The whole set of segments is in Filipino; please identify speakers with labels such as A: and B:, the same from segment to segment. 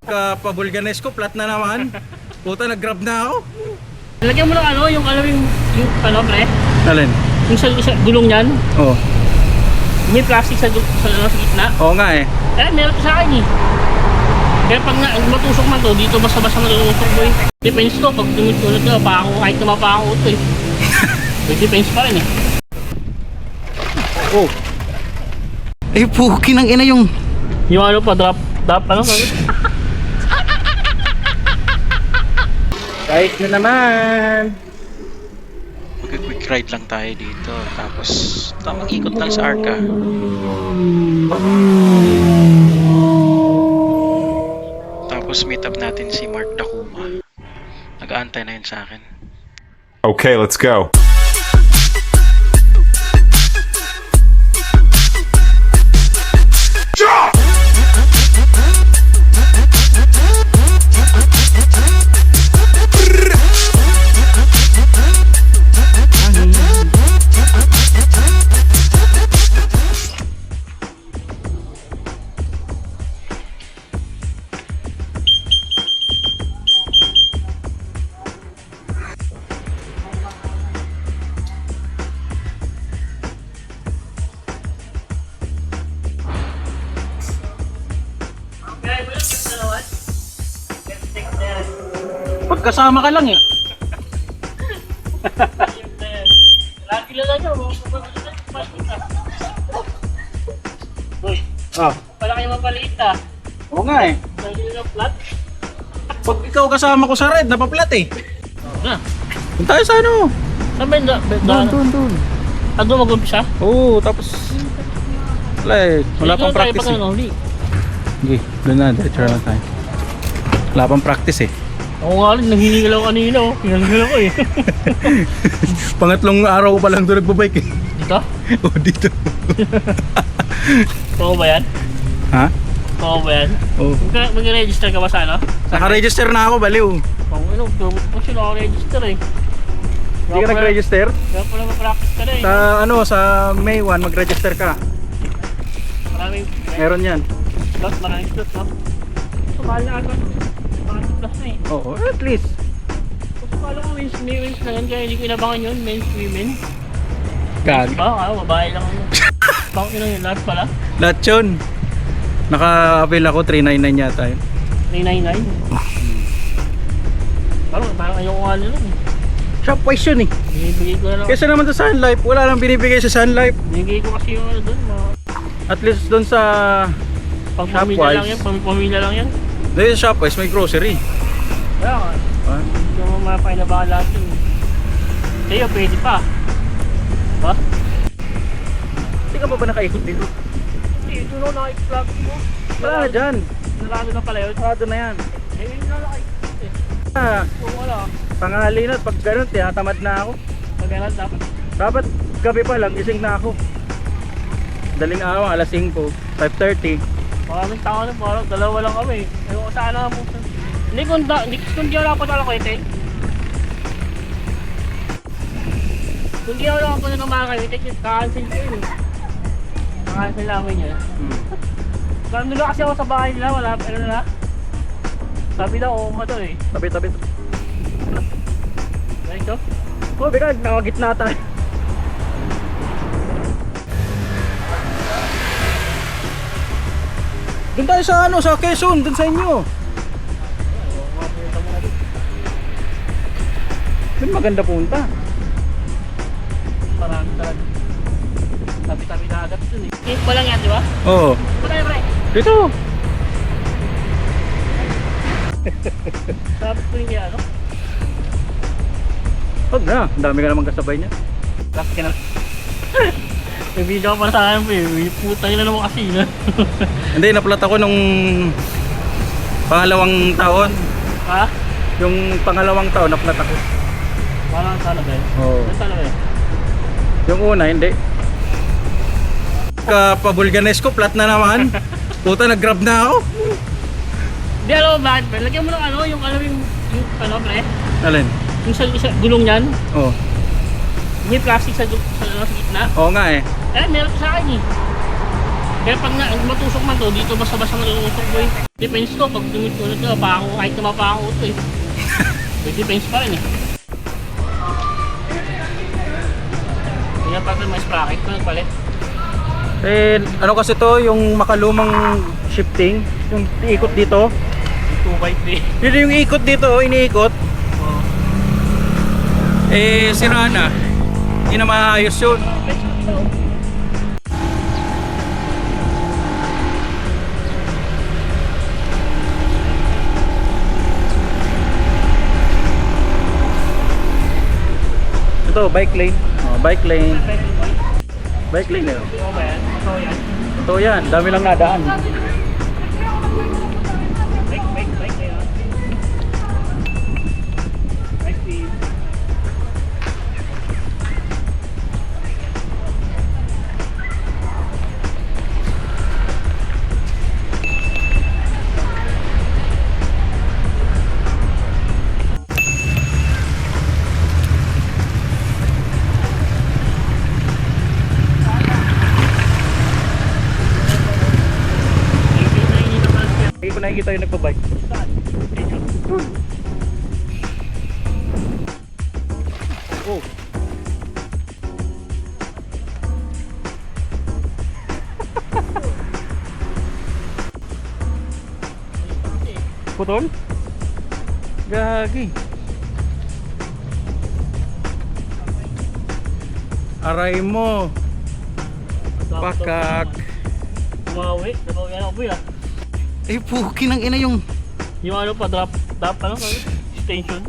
A: Kapabulganes ko, flat na naman. Puta, nag-grab na ako.
B: Lagyan mo ng ano, yung alam yung ano, pre?
A: Alin?
B: Yung sa gulong niyan.
A: Oo.
B: May plastic sa gitna.
A: Oo nga eh.
B: Eh, meron to sa akin eh. Kaya pag matusok man to, dito basta-basta matusok mo eh. Depends to, pag dumit-tulad ka, pa ako, kahit na mapako to eh. Depends pa rin eh.
A: Oh. Eh, puki ng ina yung...
B: Yung ano pa, drop ano?
A: Kahit na naman.
C: Mag-quick ride lang tayo dito. Tapos, tamang ikot lang sa Arca. Tapos, meet up natin si Mark Dakuma. Nag-aantay na yun sa akin.
D: Okay, let's go.
A: Pagkasama ka lang eh.
B: Lagi lang lang siya. Uy,
A: Ah,
B: pala kayo mapaliit ah.
A: oo nga eh.
B: Lagi lang flat.
A: Pag ikaw kasama ko sa ride, napaplat eh.
B: Na,
A: Punta tayo sa ano?
B: saan ba yung
A: Doon.
B: Ah, doon mag-umpisa?
A: Oo, tapos... Wala pang practice eh. Sige, doon na, diretso na tayo. Wala pang practice eh.
B: Ako nga rin, nanghihingal ako kanina oh. Hingal ako eh.
A: Pangatlong araw ko pa lang doon nagbabike eh.
B: Dito?
A: Oo, dito.
B: Totoo ba yan?
A: Ha?
B: Totoo ba yan?
A: Oo.
B: Mag-register ka ba sa ano?
A: Naka-register na ako, baliw.
B: Pang ano, kasi naka-register eh.
A: Hindi ka nag-register?
B: Kaya pala ma-practice ka na eh.
A: Sa ano, sa May 1, mag-register ka.
B: Maraming
A: Meron yan.
B: slot, maraming slot no? So, mahal na ata. Maraming plus na eh.
A: Oo, at least.
B: Kasi kala ko may wins na yan, kaya hindi ko inabangan yun, men's, women.
A: Gag.
B: Ba, babae lang yun. Bakit yun yun, lahat pala?
A: Lahat yun. Naka-avail ako, 399 yata yun.
B: 399. Parang ayoko nga nila eh.
A: Shopwise yun eh.
B: Binibigay ko na lang.
A: Kesa naman sa Sun Life, wala lang binibigay sa Sun Life.
B: Binibigay ko kasi yung ano doon,
A: At least doon sa
B: pang pamilya lang yan, pamilya lang yan.
A: doon sa Shopwise may grocery.
B: Kaya nga,
A: Ha?
B: hindi mo mapainabangan lahat yun. Sa'yo, pwede pa. Ba?
A: Hindi ka pa ba nakaikot dito?
B: Hindi, ito na naka-vlog mo.
A: Wala na dyan.
B: Narado na pala yun.
A: Sarado na yan.
B: Eh, yun na naka-ikot eh. Kung wala,
A: Pangali na, pag ganun, tinatamad na ako.
B: pag-aral dapat.
A: Dapat gabi pa lang, gising na ako. Daling araw, alas 5, 5:30.
B: Maraming tao na, parang dalawa lang kami. Ewan ko sana mo. Hindi kung di ako napatala ko ito. Kung di ako nakapuna ng mga kayo, kakancel ko yun eh. Kakancel namin yun. Nandun na kasi ako sa bahay nila, wala pero na. Sabi daw, uuma to eh.
A: Tabi.
B: Ganito?
A: Oh, bigag, nakagitna tayo. Doon tayo sa ano, sa Quezon, doon sa inyo. Doon maganda punta.
B: Marami talaga. Tabi-tabi na agad dun eh. Cake pa lang yan, di ba?
A: Oo.
B: Patay, pre.
A: Dito.
B: Sabi ko yung kaya ano?
A: Huwag na, ang dami ka naman kasabay niya.
B: Last ka na. May video ka para sa akin, pre. Puta yun na naman kasi na.
A: Hindi, naplat ako nung pangalawang taon.
B: Ha?
A: Yung pangalawang taon, naplat ako.
B: Parang sana ba yun?
A: Oo.
B: Sana ba yun?
A: Yung una, hindi. Kapabulganes ko, flat na naman. Puta, nag-grab na ako.
B: Hindi alam mo bakit, pre. Lagyan mo ng ano, yung alam yung ano, pre.
A: Alin?
B: Yung sa gulong niyan.
A: Oo.
B: May plastic sa gitna.
A: Oo nga eh.
B: Eh, meron to sa akin eh. Kaya pag matusok man to, dito basta-basta matutusok ko eh. Depends ko, pag dumit ko na ito, mapako, kahit na mapako ito eh. May depends pa rin eh. Kaya pa rin may sprocket ko, nagpalit.
A: Eh, ano kasi to, yung makalumang shifting, yung ikot dito.
B: 2x3.
A: Yun yung ikot dito, iniikot.
B: Oo.
A: Eh, sira na. Hindi na maayos yun. Ito, bike lane. Oh, bike lane. Bike lane na yun.
B: Ito ba yan? Ito yan.
A: Ito yan, dami lang nadaan.
B: Bike na yan. Nice speed.
A: Hindi ko nakikita yung nagpa-bike. Oh. Putol? Gagi. Aray mo. Pakak.
B: Umawi. Umawi ano po yan.
A: Eh, puki ng ina yung...
B: Yung ano pa, drop ano, station.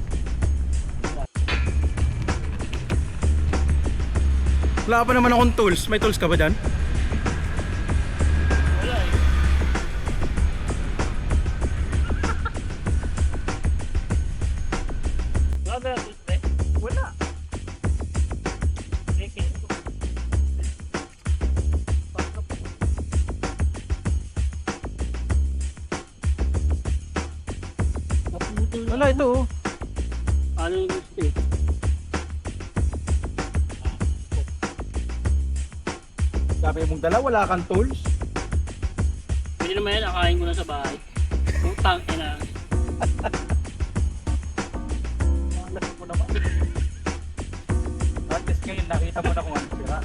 A: Wala pa naman akong tools. May tools ka ba dyan?
B: Wala eh. Wala ba yung tools, eh?
A: Wala.
B: Breaking. Naputol na.
A: Wala ito oh.
B: Ano yung gusto eh?
A: Sabi mong dala, wala kang tools.
B: Pwede naman yan, akain ko na sa bahay. Utang, ina.
A: Alas mo naman. At least ngayon nakita mo na kung ano sira.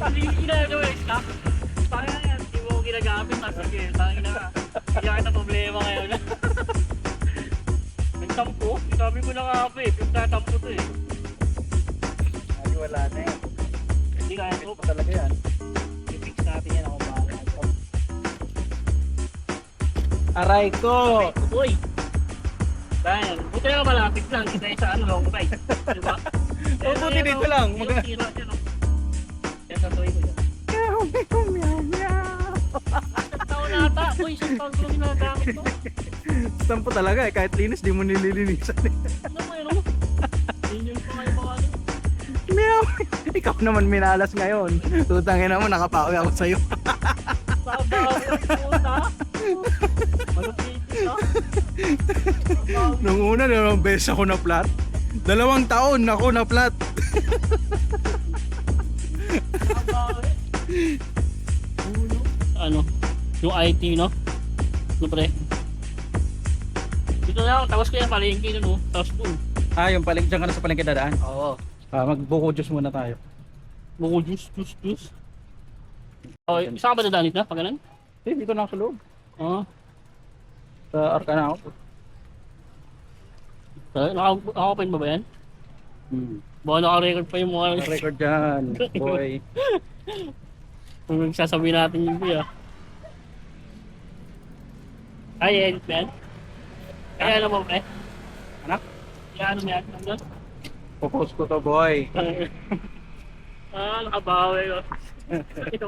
B: Hindi ko ginagawa yung stock. Parang yan, hindi mo ko ginagamit. Sige, tangin na. Hindi kita problema ngayon. Nagtampo? Sabi ko na nga ako eh, nagtatampo to eh.
A: Ay, wala na eh.
B: Hindi kaya to.
A: Pa talaga yan.
B: I-fix natin yan ako bahala.
A: Aray ko!
B: Uy! Dahil, buti na malapit lang. Kita yung sa ano, long ride. Diba?
A: Oh, buti dito lang.
B: Yung tira siya, no? Yan sa toy ko yan.
A: Meow, meow, meow, meow.
B: Isang taon na ata. Uy, isang taon ko ginagamit to.
A: Stampo talaga eh. Kahit linis, di mo nililinisan eh.
B: Ano mo yun, no? Yun pa kayo mga ano.
A: Meow! Ikaw naman minalas ngayon. Tutangin na mo, nakapawi ako sa'yo.
B: Sabaw, puta. Malapit ka.
A: Nung una, 2 beses ako na flat. 2 taon ako na flat.
B: Ano? Yung IT, no? No, pre? Dito na ako, tapos ko yung palengke nun, no? Tapos doon.
A: Ah, yung palengke, dyan ka na sa palengke dadaan.
B: Oo.
A: Magbuko juice muna tayo.
B: Buko juice. Oh, isa ka ba dadanit na? Pag ganun?
A: Eh, dito na ako sa loob.
B: Oo.
A: Sa arka na ako.
B: Naka-open ba yan? Baka naka-record pa yung mga...
A: Record dyan, boy.
B: Kung nagsasabi natin yung kuya. Ay, edit ba yan? Kaya ano mo, pre?
A: Anak?
B: Kaya ano mo yan? Nandun?
A: Popost ko to, boy.
B: Nakabawi ko. Ito.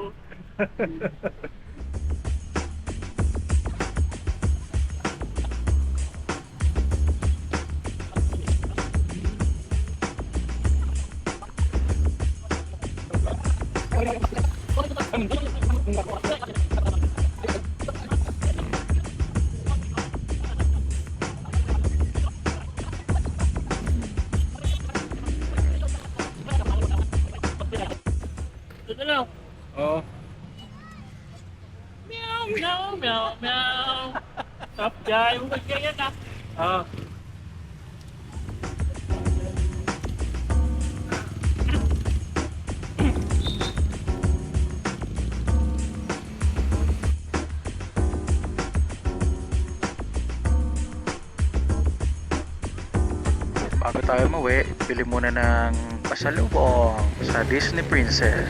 B: Ito lang.
A: Oo.
B: Kaya yung kanya yan ah.
A: Ah.
C: Bago tayo umuwi, bili muna ng pasalubong sa Disney Princess.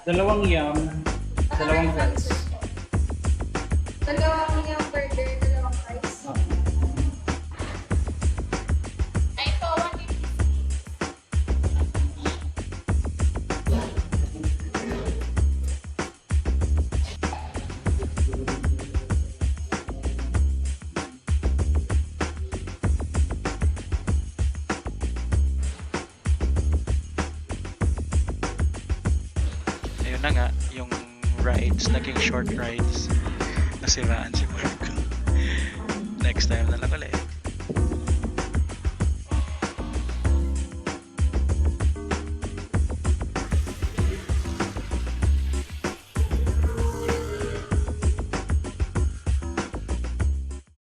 A: Dalawang yam, dalawang fries.
E: Dalawang yung burger, dalawang fries.
A: Ah.
E: Ay, ito, 150.
C: Ayun na nga, yung rides, naging short rides. Nasiraan si Marco. Next time na lang ulit.